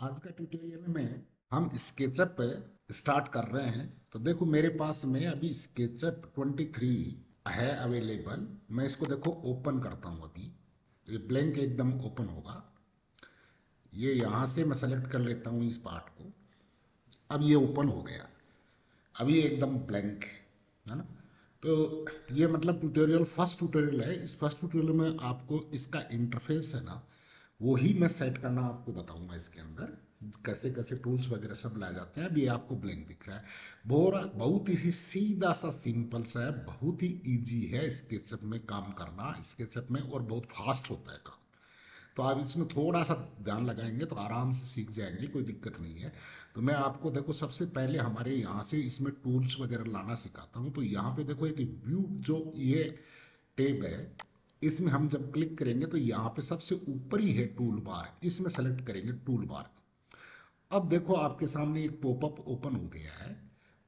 आज का ट्यूटोरियल में हम स्केचअप पे स्टार्ट कर रहे हैं। तो देखो मेरे पास में अभी स्केचअप 23 है अवेलेबल। मैं इसको देखो ओपन करता हूँ। अभी ये ब्लैंक एकदम ओपन होगा। ये यहाँ से मैं सेलेक्ट कर लेता हूँ इस पार्ट को। अब ये ओपन हो गया। अभी ये एकदम ब्लैंक है ना। तो ये मतलब ट्यूटोरियल फर्स्ट ट्यूटोरियल है। इस फर्स्ट ट्यूटोरियल में आपको इसका इंटरफेस है ना, वो ही मैं सेट करना आपको बताऊंगा। इसके अंदर कैसे कैसे टूल्स वगैरह सब लाए जाते हैं। अभी आपको ब्लैंक दिख रहा है। बहुत ही सीधा सा सिंपल सा है, बहुत ही इजी है स्केचअप में काम करना। स्केचअप में और बहुत फास्ट होता है काम। तो आप इसमें थोड़ा सा ध्यान लगाएंगे तो आराम से सीख जाएंगे, कोई दिक्कत नहीं है। तो मैं आपको देखो सबसे पहले हमारे यहाँ से इसमें टूल्स वगैरह लाना सिखाता हूँ। तो यहाँ पे देखो एक व्यू जो ये टैब है, इसमें हम जब क्लिक करेंगे तो यहाँ पे सबसे ऊपर ही है टूल बार, इसमें सेलेक्ट करेंगे टूल बार। अब देखो आपके सामने एक पॉपअप ओपन हो गया है।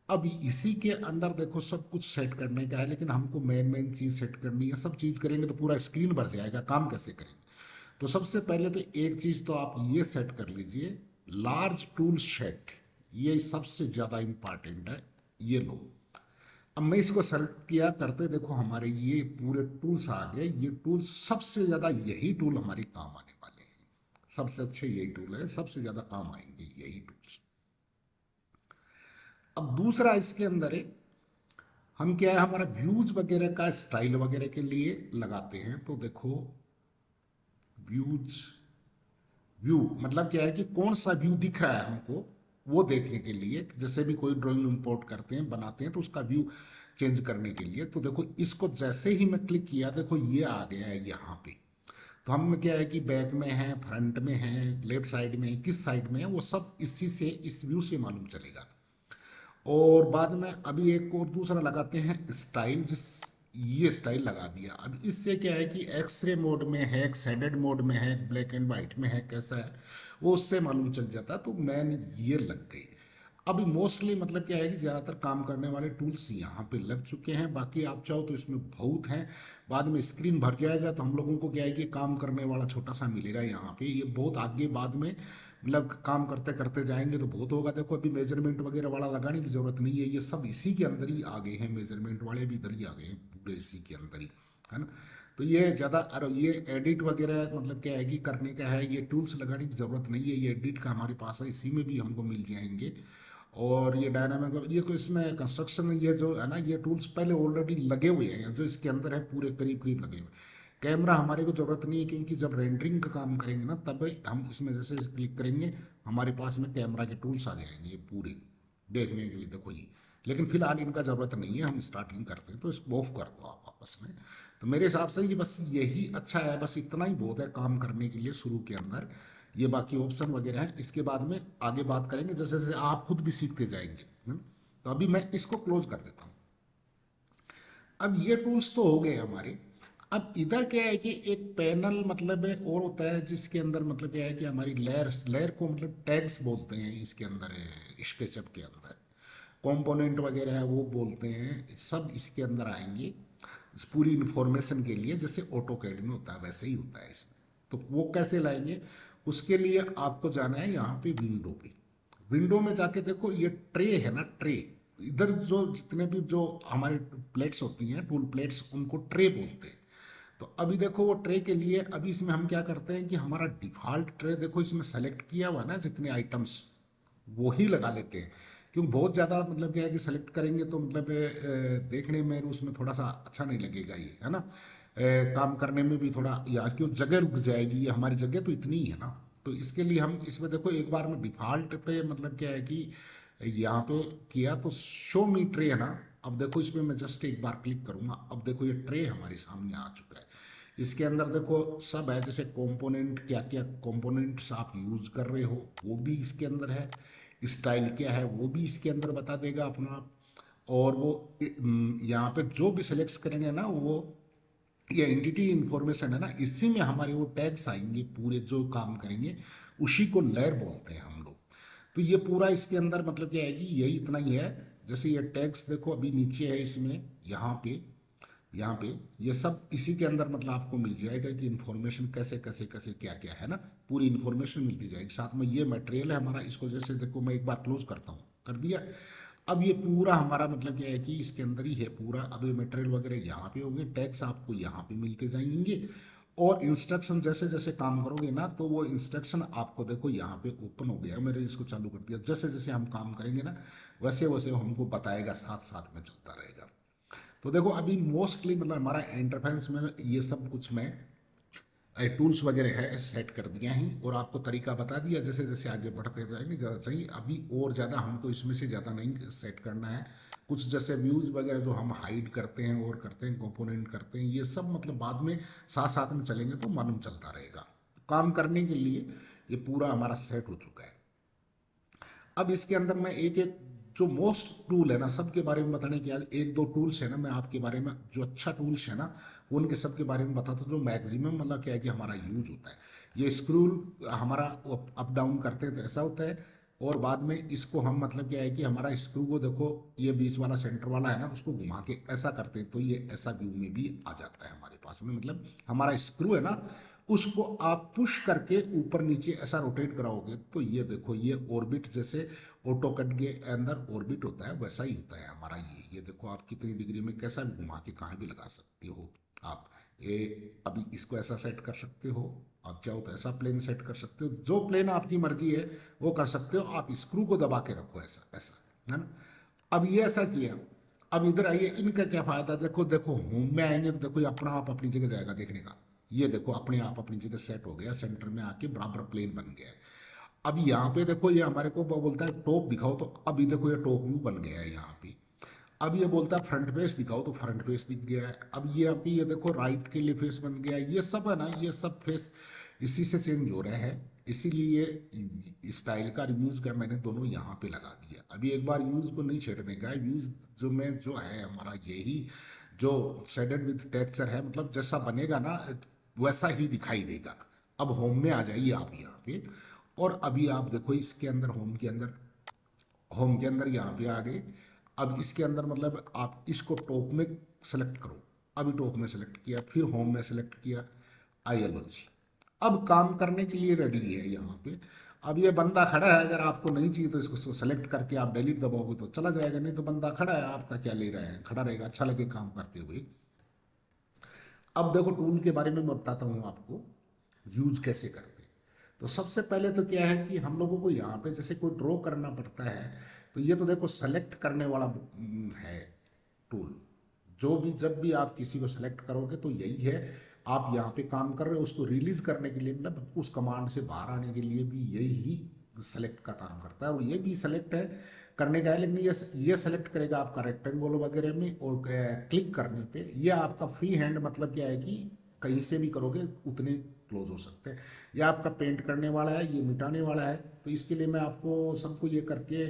अब इसी के अंदर देखो सब कुछ सेट करने का है, लेकिन हमको मेन मेन चीज सेट करनी है। सब चीज करेंगे तो पूरा स्क्रीन भर जाएगा। काम कैसे करेंगे? तो सबसे पहले तो एक चीज तो आप ये सेट कर लीजिए, लार्ज टूल सेट। ये सबसे ज्यादा इंपॉर्टेंट है। ये लो। अब मैं इसको सेलेक्ट किया करते देखो हमारे ये पूरे टूल्स आ गए। ये टूल्स सबसे ज्यादा यही टूल हमारे काम आने वाले हैं। सबसे अच्छे यही टूल है, सबसे ज्यादा काम आएंगे यही टूल्स। अब दूसरा इसके अंदर है, हम क्या है हमारा व्यूज वगैरह का स्टाइल वगैरह के लिए लगाते हैं। तो देखो व्यूज, व्यू मतलब क्या है कि कौन सा व्यू दिख रहा है हमको, वो देखने के लिए। जैसे भी कोई ड्राइंग इंपोर्ट करते हैं बनाते हैं तो उसका व्यू चेंज करने के लिए। तो देखो इसको जैसे ही मैं क्लिक किया, देखो ये आ गया है यहाँ पे। तो हम क्या है कि बैक में है, फ्रंट में है, लेफ्ट साइड में है, किस साइड में है, वो सब इसी से इस व्यू से मालूम चलेगा। और बाद में अभी एक और दूसरा लगाते हैं स्टाइल। जिस ये स्टाइल लगा दिया। अब इससे क्या है कि एक्सरे मोड में है, एक्सटेंडेड मोड में है, ब्लैक एंड वाइट में है, कैसा है वो उससे मालूम चल जाता। तो मैंने ये लग गई। अभी मोस्टली मतलब क्या है कि ज़्यादातर काम करने वाले टूल्स यहाँ पे लग चुके हैं। बाकी आप चाहो तो इसमें बहुत हैं। बाद में स्क्रीन भर जाएगा तो हम लोगों को क्या है कि काम करने वाला छोटा सा मिलेगा यहाँ पे। ये बहुत आगे बाद में मतलब काम करते करते जाएंगे तो बहुत होगा। देखो अभी मेजरमेंट वगैरह वाला लगाने की जरूरत नहीं है, ये सब इसी के अंदर ही आ गए हैं। मेजरमेंट वाले भी इधर ही आ गए हैं, पूरे इसी के अंदर ही है ना। तो ये ज़्यादा और ये एडिट वगैरह मतलब क्या है कि करने का है, ये टूल्स लगाने की ज़रूरत नहीं है। ये एडिट का हमारे पास है, इसी में भी हमको मिल जाएंगे। और ये डायनामिक ये को इसमें कंस्ट्रक्शन ये जो है ना, ये टूल्स पहले ऑलरेडी लगे हुए हैं जो इसके अंदर है, पूरे करीब करीब लगे हुए हैं। कैमरा हमारे को ज़रूरत नहीं है, क्योंकि जब रेंडरिंग का काम करेंगे ना तब हम इसमें जैसे क्लिक करेंगे हमारे पास में कैमरा के टूल्स आ जाएंगे ये पूरे देखने के लिए। देखो जी, लेकिन फिलहाल इनका ज़रूरत नहीं है। हम स्टार्टिंग करते हैं तो इसको ऑफ कर दो आप आपस में। तो मेरे हिसाब से ये बस यही अच्छा है, बस इतना ही बहुत है काम करने के लिए शुरू के अंदर। ये बाकी ऑप्शन वगैरह हैं, इसके बाद में आगे बात करेंगे जैसे जैसे आप खुद भी सीखते जाएंगे। तो अभी मैं इसको क्लोज कर देता हूँ। अब ये टूल्स तो हो गए हमारे। अब इधर क्या है कि एक पैनल मतलब है और होता है, जिसके अंदर मतलब क्या है कि हमारी लेयर लेयर को मतलब टैग्स बोलते हैं इसके अंदर है, स्केचअप के अंदर कंपोनेंट वगैरह है वो बोलते हैं, सब इसके अंदर आएंगे इस पूरी इन्फॉर्मेशन के लिए। जैसे ऑटो कैड में होता है वैसे ही होता है इसमें। तो वो कैसे लाएंगे, उसके लिए आपको जाना है यहाँ पे विंडो पे। विंडो में जाके देखो ये ट्रे है ना, ट्रे। इधर जो जितने भी जो हमारे प्लेट्स होती हैं, टूल प्लेट्स, उनको ट्रे बोलते हैं। तो अभी देखो वो ट्रे के लिए अभी इसमें हम क्या करते हैं कि हमारा डिफॉल्ट ट्रे देखो इसमें सेलेक्ट किया हुआ ना, जितने आइटम्स वो ही लगा लेते हैं। क्योंकि बहुत ज़्यादा मतलब क्या है कि सेलेक्ट करेंगे तो मतलब देखने में उसमें थोड़ा सा अच्छा नहीं लगेगा ये, है ना। काम करने में भी थोड़ा या क्यों जगह रुक जाएगी, ये हमारी जगह तो इतनी ही है ना। तो इसके लिए हम इसमें देखो एक बार में डिफ़ॉल्ट पे मतलब क्या है कि यहाँ पे किया तो शो मी ट्रे है ना। अब देखो इसमें मैं जस्ट एक बार क्लिक करूँगा, अब देखो ये ट्रे हमारे सामने आ चुका है। इसके अंदर देखो सब है, जैसे कंपोनेंट क्या क्या कंपोनेंट्स आप यूज़ कर रहे हो वो भी इसके अंदर है, स्टाइल क्या है वो भी इसके अंदर बता देगा अपना आप। और वो यहाँ पे जो भी सिलेक्ट करेंगे ना वो, ये एंटिटी इन्फॉर्मेशन है ना, इसी में हमारे वो टैग्स आएंगे पूरे जो काम करेंगे, उसी को लेयर बोलते हैं हम लोग। तो ये पूरा इसके अंदर मतलब क्या है कि यही इतना ही है। जैसे ये टैग्स देखो अभी नीचे है इसमें यहाँ पे, यहाँ पे ये सब इसी के अंदर मतलब आपको मिल जाएगा कि इन्फॉर्मेशन कैसे कैसे कैसे क्या क्या है ना, पूरी इन्फॉर्मेशन मिलती जाएगी। साथ में ये मटेरियल है हमारा, इसको जैसे देखो मैं एक बार क्लोज करता हूँ, कर दिया। अब ये पूरा हमारा मतलब क्या है कि इसके अंदर ही है पूरा। अब ये मटेरियल वगैरह यहाँ पे होंगे, टैग्स आपको यहाँ पे मिलते जाएंगे, और इंस्ट्रक्शन जैसे जैसे काम करोगे ना तो वो इंस्ट्रक्शन आपको देखो यहाँ पे ओपन हो गया, मैंने इसको चालू कर दिया। जैसे जैसे हम काम करेंगे ना वैसे वैसे हमको बताएगा, साथ साथ में चलता रहेगा। तो देखो अभी मोस्टली मतलब हमारा इंटरफेस में ये सब कुछ मैं टूल्स वगैरह है सेट कर दिया ही, और आपको तरीका बता दिया। जैसे जैसे आगे बढ़ते जाएंगे ज़्यादा सही, अभी और ज़्यादा हमको इसमें से ज़्यादा नहीं सेट करना है। कुछ जैसे व्यूज़ वगैरह जो हम हाइड करते हैं और करते हैं, कंपोनेंट करते हैं, ये सब मतलब बाद में साथ साथ में चलेंगे तो मालूम चलता रहेगा। काम करने के लिए ये पूरा हमारा सेट हो चुका है। अब इसके अंदर मैं एक एक जो मोस्ट टूल है ना सबके बारे में बताने के, एक दो टूल्स है ना मैं आपके बारे में, जो अच्छा टूल्स है ना उनके सबके बारे में बताता हूँ, जो मैक्सिमम मतलब क्या है कि हमारा यूज होता है। ये स्क्रू हमारा अप डाउन करते हैं तो ऐसा होता है, और बाद में इसको हम मतलब क्या है कि हमारा स्क्रू को देखो, ये बीच वाला सेंटर वाला है ना उसको घुमा के ऐसा करते हैं तो ये ऐसा व्यू में भी आ जाता है हमारे पास में। मतलब हमारा स्क्रू है ना उसको आप पुश करके ऊपर नीचे ऐसा रोटेट कराओगे तो ये देखो ये ऑर्बिट, जैसे ऑटोकैड के अंदर ऑर्बिट होता है वैसा ही होता है हमारा ये देखो आप कितनी डिग्री में कैसा भी घुमा के कहाँ भी लगा सकते हो आप। ये अभी इसको ऐसा सेट कर सकते हो, आप चाहो तो ऐसा प्लेन सेट कर सकते हो, जो प्लेन आपकी मर्जी है वो कर सकते हो। आप स्क्रू को दबा के रखो ऐसा ऐसा, है ना। अब ये ऐसा किया। अब इधर आइए, इनका क्या फायदा, देखो देखो होम में आएंगे तो देखो ये अपना आप अपनी जगह जाएगा देखने का। ये देखो अपने आप अपनी जगह सेट हो गया, सेंटर में आके बराबर प्लेन बन गया है। अब यहाँ पे देखो ये हमारे को बोलता है टॉप दिखाओ, तो अभी देखो ये टॉप व्यू बन गया है यहाँ पे। अब ये बोलता है फ्रंट फेस दिखाओ तो फ्रंट फेस दिख गया है। अब ये अभी ये देखो राइट के लिए फेस बन गया है। ये सब है ना, ये सब फेस इसी से चेंज हो रहे हैं। इसीलिए स्टाइल का रिव्यूज का मैंने दोनों यहाँ पे लगा दिया। अभी एक बार व्यूज को नहीं छेड़ने का है, व्यूज जो मैं जो है हमारा यही जो शेडेड विथ टेक्सचर है, मतलब जैसा बनेगा ना वैसा ही दिखाई देगा। अब होम में आ जाइए आप यहाँ पे, और अभी आप देखो इसके अंदर होम के अंदर यहाँ पे आ गए। अब इसके अंदर मतलब आप इसको टॉप में सेलेक्ट करो। अभी टॉप में सेलेक्ट किया, फिर होम में सेलेक्ट किया, आईएलओसी अब काम करने के लिए रेडी है यहाँ पे। अब ये बंदा खड़ा है, अगर आपको नहीं चाहिए तो इसको सेलेक्ट करके आप डिलीट दबाओगे तो चला जाएगा, नहीं तो बंदा खड़ा है आपका क्या ले रहा है, खड़ा रहेगा, अच्छा लगे काम करते हुए। अब देखो टूल के बारे में मैं बताता हूँ आपको यूज कैसे करते हैं। तो सबसे पहले तो क्या है कि हम लोगों को यहाँ पे जैसे कोई ड्रॉ करना पड़ता है, तो ये तो देखो सेलेक्ट करने वाला है टूल। जो भी जब भी आप किसी को सेलेक्ट करोगे तो यही है। आप यहाँ पे काम कर रहे हो, उसको रिलीज करने के लिए मतलब उस कमांड से बाहर आने के लिए भी यही सेलेक्ट का काम करता है, और ये भी सेलेक्ट है करने का है। लेकिन ये सेलेक्ट करेगा आपका रेक्टेंगल वगैरह में, और क्लिक करने पे ये आपका फ्री हैंड मतलब क्या है कि कहीं से भी करोगे उतने क्लोज हो सकते हैं। ये आपका पेंट करने वाला है, ये मिटाने वाला है। तो इसके लिए मैं आपको सबको ये करके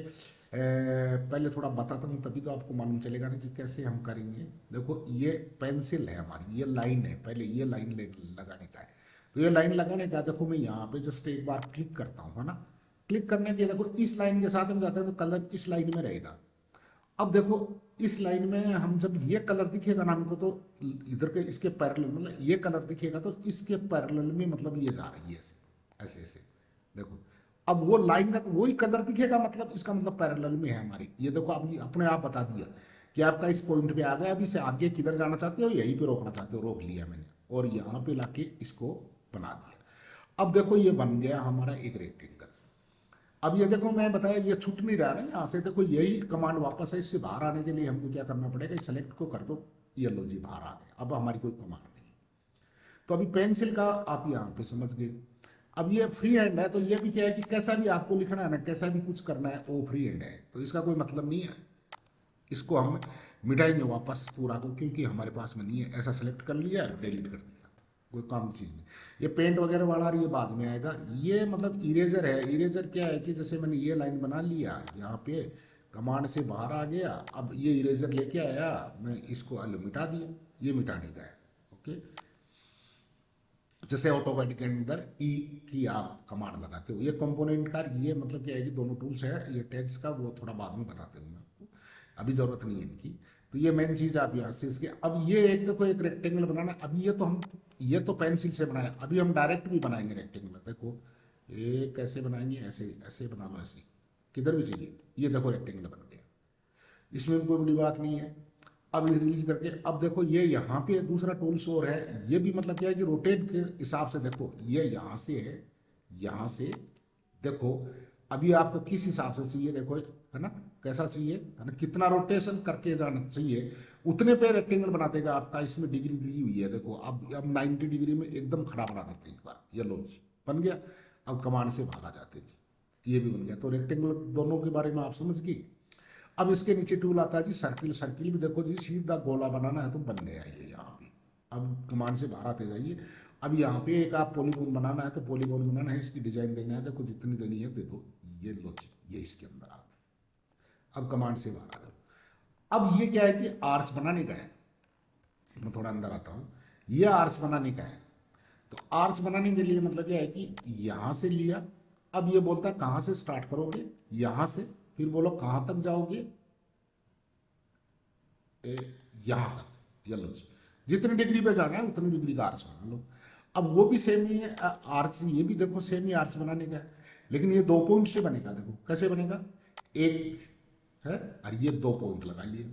पहले थोड़ा बताता हूँ, तभी तो आपको मालूम चलेगा ना कि कैसे हम करेंगे। देखो ये पेंसिल है हमारी, ये लाइन है, पहले ये लाइन लगाने का है। तो ये लाइन लगाने का देखो मैं यहाँ पे जस्ट एक बार क्लिक करता हूँ, है ना। क्लिक करने के देखो इस लाइन के साथ में जाते हैं तो कलर इस लाइन में रहेगा। अब देखो इस लाइन में हम जब ये कलर दिखेगा ना हमको, तो इधर के इसके पैरेलल मतलब ये कलर दिखेगा तो इसके पैरेलल में मतलब ये जा रही है ऐसे ऐसे ऐसे। देखो अब वो लाइन का वही कलर दिखेगा, मतलब इसका मतलब पैरेलल में है हमारी। ये देखो अब ये अपने आप बता दिया कि आपका इस पॉइंट पे आ गया, अब इसे आगे किधर जाना चाहते हो, यहीं पे रोकना चाहते हो, रोक लिया मैंने, और यहाँ पे लाके इसको बना दिया। अब देखो ये बन गया हमारा एक रेक्टेंगल। अब ये देखो मैं बताया ये छूट नहीं रहा ना यहाँ से, देखो यही कमांड वापस है। इससे बाहर आने के लिए हमको क्या करना पड़ेगा, सेलेक्ट को कर दो, ये लो जी बाहर आ गए, अब हमारी कोई कमांड नहीं। तो अभी पेंसिल का आप यहाँ पे समझ गए। अब ये फ्री हैंड है तो ये भी क्या है कि कैसा भी आपको लिखना है ना, कैसा भी कुछ करना है वो फ्री हैंड है, तो इसका कोई मतलब नहीं है। इसको हम मिटाएंगे वापस पूरा को, क्योंकि हमारे पास में नहीं है। ऐसा सेलेक्ट कर लिया, डिलीट कर दिया, कोई काम की चीज़ नहीं। ये पेंट वगैरह वाला ये बाद में आएगा। ये मतलब इरेजर है। इरेजर क्या है कि जैसे मैंने ये लाइन बना लिया यहाँ पे, कमांड से बाहर आ गया, अब ये इरेजर लेके आया, मैं इसको मिटा दिया, ये मिटाने का है। ओके, जैसे ऑटोकैड के अंदर ई की आप कमांड लगाते हो, ये कंपोनेंट का ये मतलब क्या है कि दोनों टूल्स है, ये टैग्स का वो थोड़ा बाद में बताते हूँ मैं आपको, अभी ज़रूरत नहीं है इनकी। तो ये मेन चीज आप यहाँ से इसके, अब ये एक देखो एक रेक्टेंगल बनाना, अभी ये तो पेंसिल से बनाया, अभी हम डायरेक्ट भी बनाएंगे रेक्टेंगल। देखो ये कैसे बनाएंगे, ऐसे ऐसे बना लो, ऐसे किधर भी चाहिए, ये देखो रेक्टेंगल बन गया, इसमें कोई बड़ी बात नहीं है। अब रिलीज करके, अब देखो ये यहाँ पे दूसरा टूल्स और है, ये भी मतलब क्या है कि रोटेट के हिसाब से देखो, ये यहाँ से है, यहाँ से देखो, अभी आपको किस हिसाब से चाहिए देखो, है ना, कैसा चाहिए, है ना, कितना रोटेशन करके जाना चाहिए, उतने पे रेक्टेंगल बना देगा आपका। इसमें डिग्री दी हुई है देखो, अब 90 डिग्री में एकदम खड़ा बना देते हैं एक बार, ये लो जी बन गया। अब कमांड से बाहर आ जाते जी, ये भी बन गया। तो रेक्टेंगल दोनों के बारे में आप समझ गए। अब इसके नीचे टूल आता है जी सर्किल, सर्किल भी देखो जी सीधा गोला बनाना है तो बन गया ये यहाँ पे। अब कमांड से बाहर आते जाइए, अब यहाँ पे एक आप पॉलीगॉन बनाना है तो पॉलीगॉन बनाना है, इसकी डिजाइन देना है, देखो जितनी देनी है दे दो, ये लो जी, ये इसके अंदर आ गए। अब कमांड से बाहर आ जाओ। अब ये क्या है कि आर्च बनाने का है, मैं थोड़ा अंदर आता हूँ, ये आर्च बनाने का है। तो आर्च बनाने के लिए मतलब क्या है कि यहां से लिया, अब ये बोलता है कहां से स्टार्ट करोगे, यहां से, फिर बोलो कहां तक जाओगे, यहां तक, ये लो जी, जितनी डिग्री पे जाना है उतनी डिग्री का आर्च बना लो। अब वो भी सेम ही है आर्च, ये भी देखो सेम ही आर्च बनाने का है, लेकिन ये 2 पॉइंट से बनेगा। देखो कैसे बनेगा, एक है और ये 2 पॉइंट लगा लिए।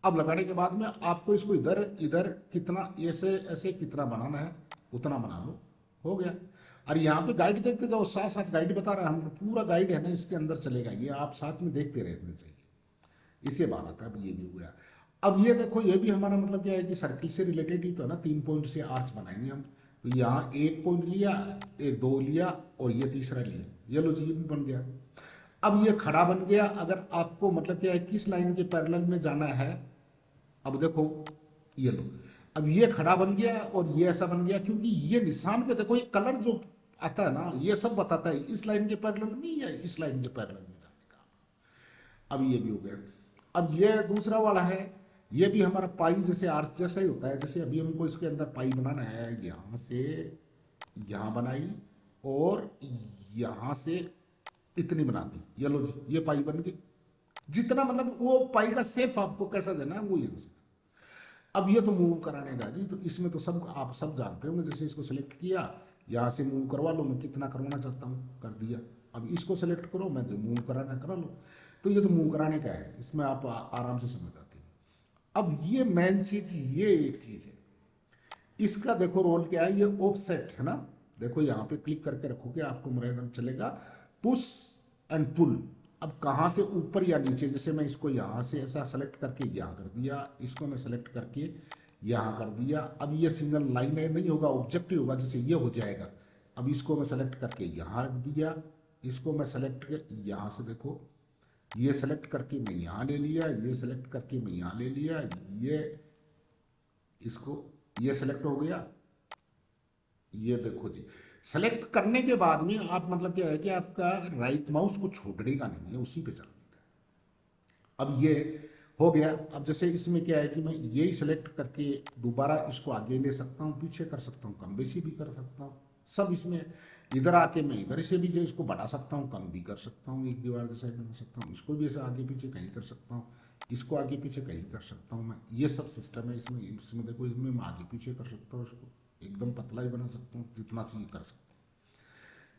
अब लगाने के बाद में आपको इसको इधर इधर कितना, ऐसे ऐसे कितना बनाना है उतना बना लो, हो गया। और यहाँ पे गाइड देखते जाओ, साथ साथ गाइड बता रहा है हमको, पूरा गाइड है ना इसके अंदर चलेगा, ये आप साथ में देखते रहने चाहिए। इससे बात आता है, अब ये भी हो गया। अब ये देखो, ये भी हमारा मतलब क्या है कि सर्किल से रिलेटेड ही तो है ना, 3 पॉइंट से आर्च बनाएंगे हम। तो यहाँ 1 पॉइंट लिया, एक 2 लिया और ये तीसरा लिया, ये लो जी ये भी बन गया। अब ये खड़ा बन गया। अगर आपको मतलब क्या है किस लाइन के पैरेलल में जाना है, अब देखो ये लो, अब ये खड़ा बन गया और ये ऐसा बन गया, क्योंकि ये निशान पे देखो, ये कलर जो आता है ना, ये सब बताता है इस लाइन के पैरेलल में या इस लाइन के पैरेलल में जाने का। अब ये भी हो गया। अब ये दूसरा वाला है, ये भी हमारा पाई जैसे आर्च जैसा ही होता है। जैसे अभी हमको इसके अंदर पाई बनाना है, यहाँ से यहाँ बनाई और यहाँ से इतनी बना दी, ये लो जी ये पाई बन गई। जितना मतलब वो पाई का शेप आपको कैसा देना है वो ये। अब ये तो मूव कराने का जी, तो इसमें तो सब आप सब जानते होंगे। जैसे इसको सेलेक्ट किया, यहाँ से मूव करवा लो, मैं कितना करवाना चाहता हूँ कर दिया। अब इसको सेलेक्ट करो, मैं जो मूव कराना करा लो। तो ये तो मूव कराने का है, इसमें आप आराम से समझ आते हैं। अब ये मेन चीज, ये एक चीज है, इसका देखो रोल क्या है, ये ऑफसेट है ना। देखो यहाँ पे क्लिक करके रखोगे आपको मेरा चलेगा पुश एंड पुल। अब कहाँ से ऊपर या नीचे, जैसे मैं इसको यहाँ से ऐसा सेलेक्ट करके यहाँ कर दिया, इसको मैं सेलेक्ट करके यहाँ कर दिया। अब ये सिंगल लाइन नहीं होगा, ऑब्जेक्टिव होगा, जैसे ये हो जाएगा। अब इसको मैं सेलेक्ट करके यहाँ रख दिया, इसको मैं सेलेक्ट यहाँ से देखो, ये सेलेक्ट करके मैं यहाँ ले लिया, ये सेलेक्ट करके मैं यहाँ ले लिया, ये इसको, ये सेलेक्ट हो गया। ये देखो जी, सेलेक्ट करने के बाद में आप मतलब क्या है कि आपका राइट माउस को छोड़ने का नहीं है, उसी पे चलने का। अब ये हो गया। अब जैसे इसमें क्या है कि मैं यही सेलेक्ट करके दोबारा इसको आगे ले सकता हूँ, पीछे कर सकता हूँ, कम बेसी भी कर सकता हूँ, सब इसमें। इधर आके मैं इधर से भी जो इसको बढ़ा सकता हूँ, कम भी कर सकता हूँ, एक दीवार जैसा बना सकता हूँ, इसको भी ऐसे आगे पीछे कहीं कर सकता हूँ, इसको आगे पीछे कहीं कर सकता हूँ मैं। ये सब सिस्टम है इसमें। इसमें देखो, इसमें मैं आगे पीछे कर सकता हूँ, इसको एकदम पतला ही बना सकता हूँ, जितना चाहिए कर सकता हूँ।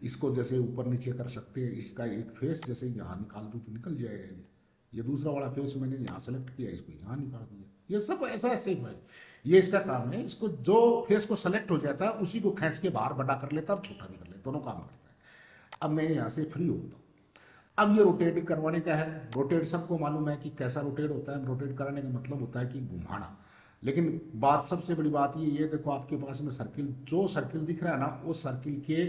इसको जैसे ऊपर नीचे कर सकते हैं, इसका एक फेस जैसे यहाँ निकाल दूँ तो निकल जाएगा ये दूसरा वाला फेस मैंने यहाँ सेलेक्ट किया, इसको यहाँ निकाल दिया। ये सब ऐसा सेम है, ये इसका काम है। इसको जो फेस को सेलेक्ट हो जाता है उसी को खींच के बाहर बड़ा कर लेता है और छोटा भी कर लेता है, दोनों काम करता है। अब मैं यहाँ से फ्री होता हूँ। अब ये रोटेट करवाने का है। रोटेट सबको मालूम है कि कैसा रोटेट होता है। रोटेट कराने का मतलब होता है कि घुमाना। लेकिन बात, सबसे बड़ी बात ये देखो, आपके पास में सर्किल, जो सर्किल दिख रहा है ना, वो सर्किल के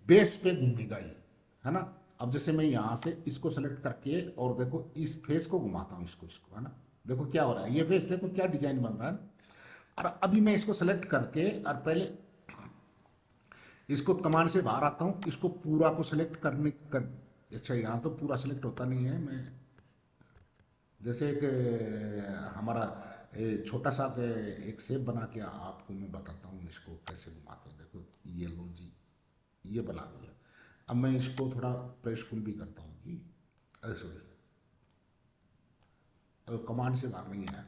बेस पे घूमेगा ये, है ना। अब जैसे मैं यहाँ से इसको सेलेक्ट करके और देखो इस फेस को घुमाता हूँ, इसको है ना, देखो क्या हो रहा है, ये फेस देखो क्या डिजाइन बन रहा है। और अभी मैं इसको सेलेक्ट करके और पहले इसको कमांड से बाहर आता हूँ, इसको पूरा को सेलेक्ट करने कर। अच्छा, यहाँ तो पूरा सेलेक्ट होता नहीं है। मैं जैसे एक हमारा छोटा सा एक शेप बना के आपको मैं बताता हूँ इसको कैसे घुमाते हैं। देखो ये लो जी, ये बना दिया। अब मैं इसको थोड़ा प्रेस फुल भी करता हूँ जी, सॉरी, कमांड से बाहर नहीं आया।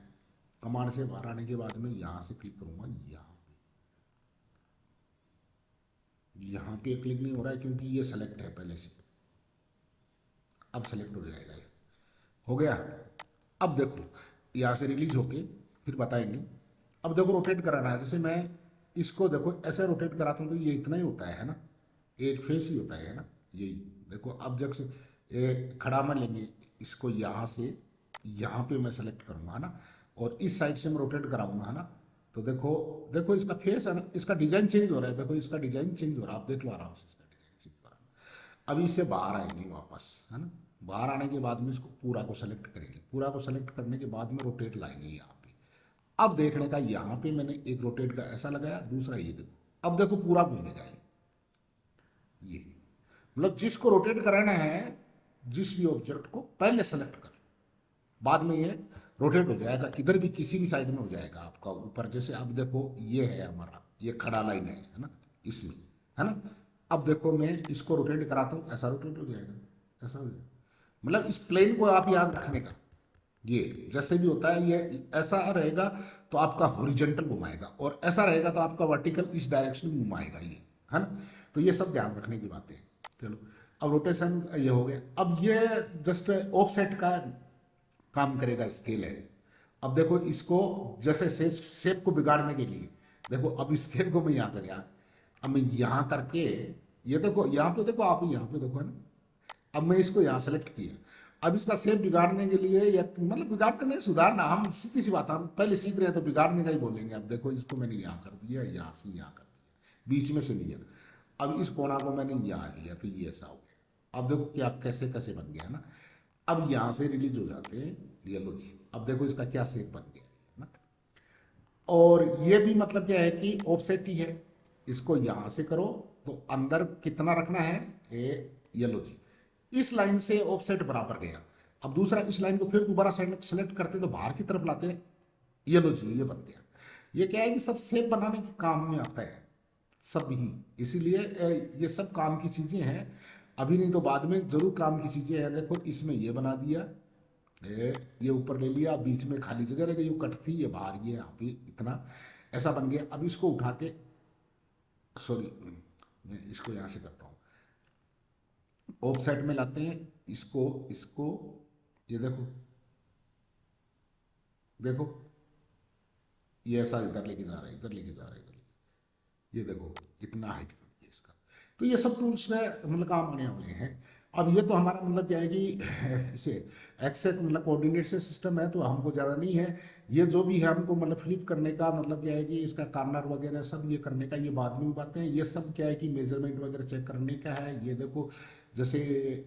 कमांड से बाहर आने के बाद में यहाँ से क्लिक करूंगा, यहाँ पे क्लिक नहीं हो रहा है क्योंकि ये सेलेक्ट है पहले से। अब सेलेक्ट हो जाएगा, ये हो गया। अब देखो यहाँ से रिलीज होके फिर बताएंगे। अब देखो रोटेट कराना है, जैसे मैं इसको देखो ऐसे रोटेट कराता हूँ तो ये इतना ही होता है ना, एक फेस ही होता है ना, यही देखो। अब जब से खड़ा में लेंगे इसको, यहाँ से यहाँ पे मैं सेलेक्ट करूँगा है ना, और इस साइड से मैं रोटेट कराऊंगा है ना, तो देखो देखो इसका फेस है ना, इसका डिजाइन चेंज हो रहा है, देखो इसका डिजाइन चेंज हो रहा है, आप देख लो आराम से इसका डिजाइन चेंज हो रहा है। अब इससे बाहर आएंगे वापस है ना, बाहर आने के बाद में इसको पूरा को सेलेक्ट करेंगे, पूरा को सेलेक्ट करने के बाद में रोटेट लाएंगे यहाँ पे। अब देखने का यहाँ पे मैंने एक रोटेट का ऐसा लगाया, दूसरा ये देखो, अब देखो पूरा घूमेगा ये। मतलब जिसको रोटेट कराना है, जिस भी ऑब्जेक्ट को पहले सेलेक्ट कर, बाद में ये रोटेट हो जाएगा, किधर भी किसी भी साइड में हो जाएगा आपका ऊपर। जैसे अब देखो ये है हमारा, ये खड़ा लाइन है ना, इसमें है ना। अब देखो मैं इसको रोटेट कराता हूँ, ऐसा रोटेट हो जाएगा, ऐसा हो जाएगा। मतलब इस प्लेन को आप याद रखने का, ये जैसे भी होता है, ये ऐसा रहेगा तो आपका हॉरिजॉन्टल घुमाएगा, और ऐसा रहेगा तो आपका वर्टिकल इस डायरेक्शन में घुमाएगा ये, है ना। तो ये सब ध्यान रखने की बातें हैं। चलो अब रोटेशन ये हो गया। अब ये जस्ट ऑफसेट का काम करेगा, स्केल है। अब देखो इसको जैसे शेप को बिगाड़ने के लिए, देखो अब स्केल को मैं यहाँ कर, यहाँ अब मैं यहाँ करके, ये देखो यहाँ पे देखो, आप यहाँ पे देखो है ना। अब मैं इसको यहाँ सेलेक्ट किया, अब इसका शेप बिगाड़ने के लिए, या मतलब बिगाड़ने नहीं, सुधारना, हम सीधी सी बात, हम पहले सीख रहे हैं तो बिगाड़ने का ही बोलेंगे। अब देखो इसको मैंने यहाँ कर दिया, यहाँ से यहाँ कर दिया, बीच में से लिया। अब इस कोना को मैंने यहाँ लिया तो ये ऐसा हो गया। अब देखो क्या कैसे कैसे बन गया है ना। अब यहाँ से रिलीज हो जाते हैं, ये लो जी, अब देखो इसका क्या शेप बन गया है ना। और ये भी मतलब क्या है कि ऑफसेट ही है, इसको यहाँ से करो तो अंदर कितना रखना है, ये लो जी, इस लाइन से ऑफसेट बराबर गया। अब दूसरा इस लाइन को फिर दोबारा सेलेक्ट करते तो बाहर की तरफ लाते हैं, ये लो जी, ये बन गया। ये क्या है कि सब शेप बनाने के काम में आता है सब ही, इसीलिए ये सब काम की चीजें हैं, अभी नहीं तो बाद में जरूर काम की चीजें हैं। देखो इसमें ये बना दिया, ये ऊपर ले लिया, बीच में खाली जगह रह गई, कट थी, ये बाहर, ये यहाँ पे इतना ऐसा बन गया। अब इसको उठा के, सॉरी मैं इसको यहाँ से करता हूँ, ऑफ साइड में लाते हैं इसको, इसको ये देखो, देखो ये ऐसा इधर लेके जा रहा है, इधर लेके जा रहा है, इधर ये देखो इतना हाइट कर दिया इसका। तो ये सब टूल्स में मतलब काम आने वाले हैं। अब ये तो हमारा मतलब क्या है कि इसे एक्सेस मतलब कोऑर्डिनेट से सिस्टम है, तो हमको ज़्यादा नहीं है। ये जो भी है हमको मतलब फ्लिप करने का मतलब क्या है कि इसका कार्नर वगैरह सब ये करने का, ये बाद में बातें हैं। ये सब क्या है कि मेजरमेंट वगैरह चेक करने का है। ये देखो जैसे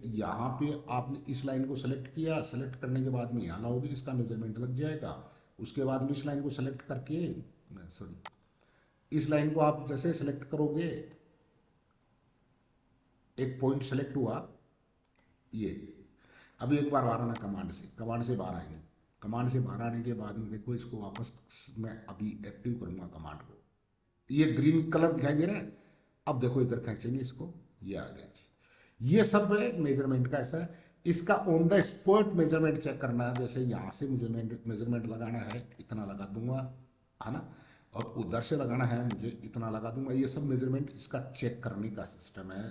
यहाँ पे आपने इस लाइन को सेलेक्ट किया, सेलेक्ट करने के बाद में यहाँ लाओगे, इसका मेजरमेंट लग जाएगा। उसके बाद में इस लाइन को सेलेक्ट करके, सॉरी इस लाइन को आप जैसे सेलेक्ट करोगे, एक पॉइंट सेलेक्ट हुआ ये। अभी एक बार बाहर आना कमांड से बाहर आएंगे। कमांड से बाहर आने के बाद में देखो इसको वापस मैं अभी एक्टिव करूंगा कमांड को, ये ग्रीन कलर दिखाई दे रहा है। अब देखो इधर खींचेंगे इसको, ये आ गया जी। ये सब मेजरमेंट का ऐसा है। इसका on the spot measurement check करना है, जैसे यहाँ से मुझे मेजरमेंट लगाना है, इतना लगा दूंगा है ना, और उधर से लगाना है मुझे, इतना लगा दूंगा। ये सब मेजरमेंट इसका चेक करने का सिस्टम है,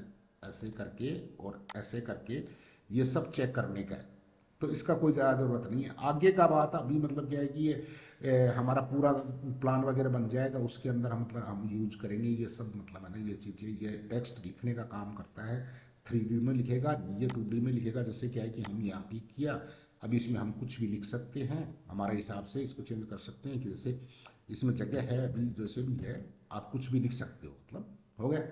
ऐसे करके और ऐसे करके ये सब चेक करने का है। तो इसका कोई ज़्यादा ज़रूरत नहीं है। आगे का बात अभी मतलब क्या है कि ये हमारा पूरा प्लान वगैरह बन जाएगा, उसके अंदर हम मतलब हम यूज करेंगे ये सब, मतलब है ना ये चीज़ें। ये टेक्स्ट लिखने का काम करता है, 3D में लिखेगा, ये 2D में लिखेगा। जैसे क्या है कि हम यहाँ क्लिक किया, अब इसमें हम कुछ भी लिख सकते हैं हमारे हिसाब से, इसको चेंज कर सकते हैं कि जैसे इसमें जगह है, अभी जैसे भी है आप कुछ भी लिख सकते हो, मतलब हो गया।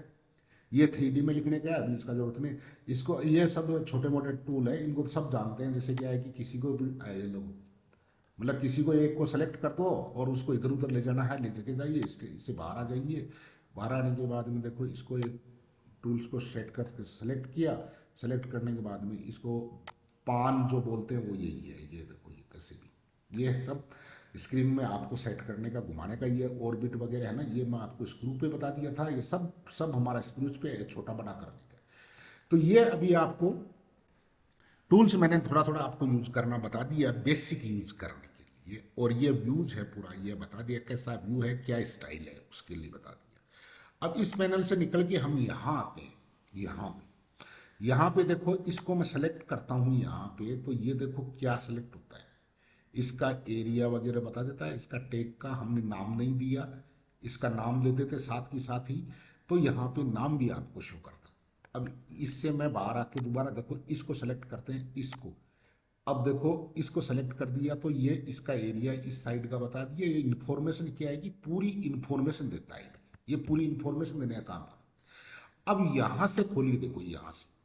ये 3D में लिखने का है, अभी इसका जरूरत नहीं। इसको ये सब छोटे मोटे टूल है, इनको तो सब जानते हैं। जैसे क्या है कि किसी को भी ये लोग मतलब किसी को एक को सेलेक्ट कर दो और उसको इधर उधर ले जाना है, ले जाके जाइए, इससे बाहर आ जाइए। बाहर आने के बाद में देखो इसको एक टूल्स को सेट करके सेलेक्ट किया, सेलेक्ट करने के बाद में इसको पान जो बोलते हैं वो यही है। ये देखो ये कैसे भी, ये सब स्क्रीन में आपको सेट करने का, घुमाने का। ये ऑर्बिट वगैरह है ना, ये मैं आपको स्क्रू पे बता दिया था। ये सब सब हमारा स्क्रूज पे है, छोटा बड़ा करने का। तो ये अभी आपको टूल्स मैंने थोड़ा थोड़ा आपको यूज करना बता दिया, बेसिक यूज करने के ये, और ये व्यूज है पूरा, ये बता दिया कैसा व्यू है, क्या स्टाइल है, उसके लिए बता दिया। अब इस पैनल से निकल के हम यहाँ आते हैं। यहाँ पे देखो, इसको मैं सेलेक्ट करता हूँ यहाँ पे, तो ये देखो क्या सेलेक्ट होता है। इसका एरिया वगैरह बता देता है। इसका टैग का हमने नाम नहीं दिया, इसका नाम दे देते साथ के साथ ही, तो यहाँ पे नाम भी आपको शो करता। अब इससे मैं बाहर आके दोबारा देखो, इसको सेलेक्ट करते हैं, इसको। अब देखो, इसको सेलेक्ट कर दिया तो ये इसका एरिया इस साइड का बता दिया। ये इन्फॉर्मेशन क्या है कि पूरी इन्फॉर्मेशन देता है, ये पूरी इन्फॉर्मेशन देने का काम है। अब यहां से खोलिए, देखो यहां से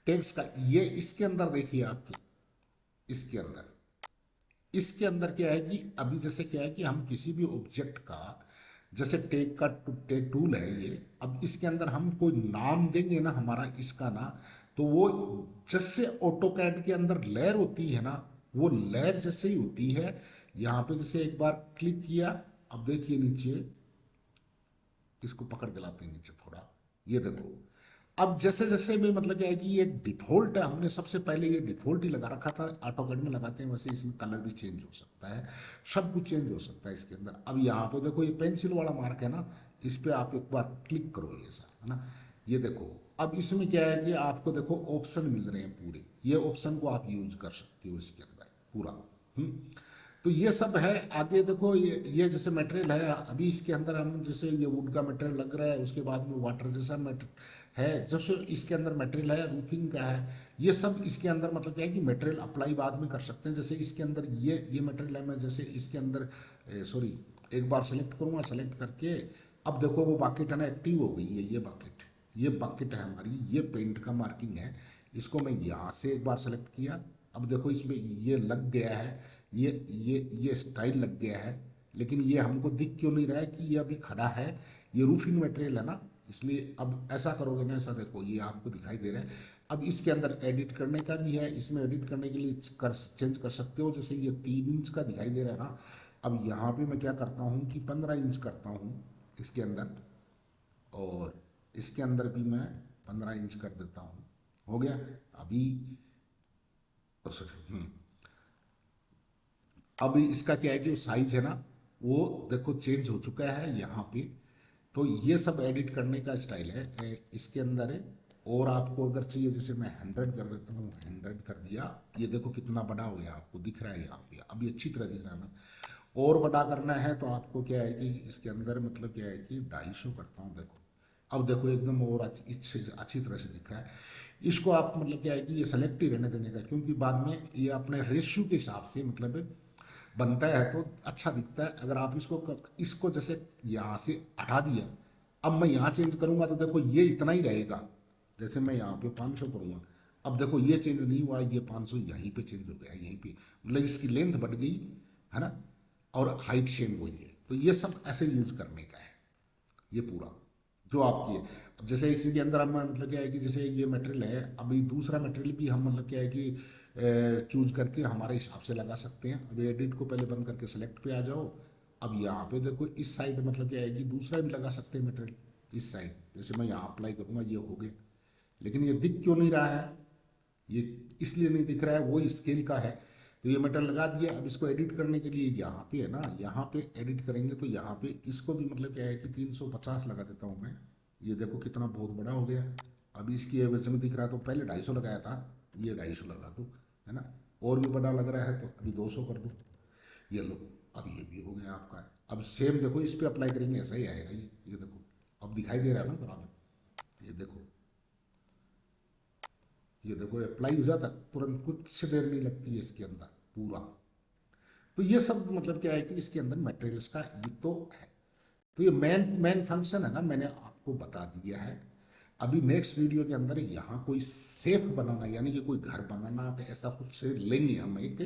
टेक्स्ट का, ये इसके अंदर देखिए आपके, इसके अंदर क्या है कि अभी जैसे क्या है कि हम किसी भी ऑब्जेक्ट का, जैसे टेक टूल है ये, अब इसके अंदर हम कोई नाम देंगे ना हमारा इसका ना, तो वो जैसे ऑटो कैड के अंदर लेयर होती है ना, वो लेयर जैसे ही होती है। यहाँ पे जैसे एक बार क्लिक किया, अब देखिए नीचे, इसको पकड़ के लाते हैं नीचे थोड़ा, ये देखो। अब जैसे जैसे भी मतलब क्या है कि ये डिफॉल्ट है, हमने सबसे पहले ये डिफॉल्ट ही लगा रखा था, ऑटोकैड में लगाते हैं वैसे, इसमें कलर भी चेंज हो सकता है, सब कुछ चेंज हो सकता है इसके अंदर। अब यहाँ पे देखो, ये पेंसिल वाला मार्क है ना, इस पे आप एक बार क्लिक करो, ये सर है ना, ये देखो। अब इसमें क्या है कि आपको देखो ऑप्शन मिल रहे हैं पूरे, ये ऑप्शन को आप यूज कर सकते हो इसके अंदर पूरा। हम्म तो ये सब है। आगे देखो, ये जैसे मटेरियल है, अभी इसके अंदर हम जैसे ये वुड का मटेरियल लग रहा है, उसके बाद में वाटर जैसा है, जैसे इसके अंदर मटेरियल है रूफिंग का है, ये सब इसके अंदर मतलब क्या है कि मटेरियल अप्लाई बाद में कर सकते हैं। जैसे इसके अंदर ये मटेरियल है, मैं जैसे इसके अंदर सॉरी, एक बार सेलेक्ट करूँगा, सेलेक्ट करके अब देखो वो बाकेट है ना एक्टिव हो गई है, ये बाकेट है हमारी, ये पेंट का मार्किंग है। इसको मैं यहाँ से एक बार सेलेक्ट किया, अब देखो इसमें ये लग गया है, ये स्टाइल लग गया है। लेकिन ये हमको दिख क्यों नहीं रहा है कि ये अभी खड़ा है, ये रूफिंग मटेरियल है ना, इसलिए। अब ऐसा करोगे ना, ऐसा देखो ये आपको दिखाई दे रहा है। अब इसके अंदर एडिट करने का भी है, इसमें एडिट करने के लिए चेंज कर सकते हो। जैसे ये 3 इंच का दिखाई दे रहा है ना, अब यहाँ पे मैं क्या करता हूँ कि 15 इंच करता हूँ इसके अंदर, और इसके अंदर भी मैं 15 इंच कर देता हूँ। हो गया अभी। सॉरी, अब इसका क्या है कि साइज है ना, वो देखो चेंज हो चुका है यहाँ पे। तो ये सब एडिट करने का स्टाइल है इसके अंदर है। और आपको अगर चाहिए, जैसे मैं 100 कर देता हूँ, 100 कर दिया, ये देखो कितना बड़ा हो गया, आपको दिख रहा है यहाँ पे, अभी अच्छी तरह दिख रहा है ना। और बड़ा करना है तो आपको क्या है कि इसके अंदर मतलब क्या है कि 250 करता हूँ, देखो। अब देखो एकदम और अच्छी तरह से दिख रहा है। इसको आप मतलब क्या है कि ये सेलेक्ट ही रहने देने का, क्योंकि बाद में ये अपने रेशियो के हिसाब से मतलब बनता है तो अच्छा दिखता है। अगर आप इसको जैसे यहाँ से हटा दिया, अब मैं यहाँ चेंज करूँगा तो देखो ये इतना ही रहेगा। जैसे मैं यहाँ पे 500 करूँगा, अब देखो ये चेंज नहीं हुआ, ये 500 यहीं पे चेंज हो गया, यहीं पे मतलब इसकी लेंथ बढ़ गई है ना, और हाइट सेम वही है। तो ये सब ऐसे यूज करने का है ये पूरा जो आपकी है। अब जैसे इसी के अंदर हम मतलब क्या है कि जैसे ये मटेरियल है, अभी दूसरा मटेरियल भी हम मतलब क्या है कि चूज करके हमारे हिसाब से लगा सकते हैं। अभी एडिट को पहले बंद करके सेलेक्ट पे आ जाओ। अब यहाँ पे देखो इस साइड मतलब क्या है कि दूसरा भी लगा सकते हैं मटेरियल इस साइड। जैसे मैं यहाँ अप्लाई करूँगा, ये हो गया। लेकिन ये दिख क्यों नहीं रहा है, ये इसलिए नहीं दिख रहा है, वो स्केल का है। तो ये मटेरियल लगा दिया। अब इसको एडिट करने के लिए यहाँ पे है ना, यहाँ पे एडिट करेंगे तो यहाँ पे इसको भी मतलब क्या है कि 350 लगा देता हूँ मैं। ये देखो कितना बहुत बड़ा हो गया। अभी इसकी एवरेज में दिख रहा है, तो पहले 250 लगाया था, ये 250 लगा दो, है ना। और भी बड़ा लग रहा है तो अभी 200 कर दो, ये लो। अब ये भी हो गया आपका। अब सेम देखो इस पर अप्लाई करेंगे, ऐसा ही आएगा ये देखो। अब दिखाई दे रहा है ना बराबर, ये देखो, ये देखो अप्लाई हो जाता तुरंत, कुछ देर नहीं लगती है इसके अंदर पूरा। तो ये सब मतलब क्या है कि इसके अंदर मटेरियल्स का ये तो है। तो ये मेन मेन फंक्शन है ना, मैंने आपको बता दिया है। अभी नेक्स्ट वीडियो के अंदर यहाँ कोई सेफ बनाना, यानी कि कोई घर बनाना ऐसा कुछ से लेंगे हम एक,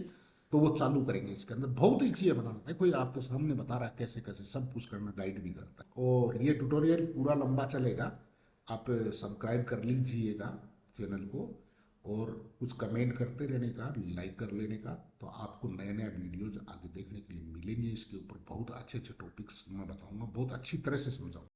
तो वो चालू करेंगे। इसके अंदर बहुत ही चीज़ें बनाना है, कोई आपके सामने बता रहा है कैसे कैसे सब कुछ करना, गाइड भी करता है। और ये ट्यूटोरियल पूरा लंबा चलेगा, आप सब्सक्राइब कर लीजिएगा चैनल को, और कुछ कमेंट करते रहने का, लाइक कर लेने का, तो आपको नए नए वीडियोज आगे देखने के लिए मिलेंगे। इसके ऊपर बहुत अच्छे अच्छे टॉपिक्स मैं बताऊंगा, बहुत अच्छी तरह से समझाऊंगा।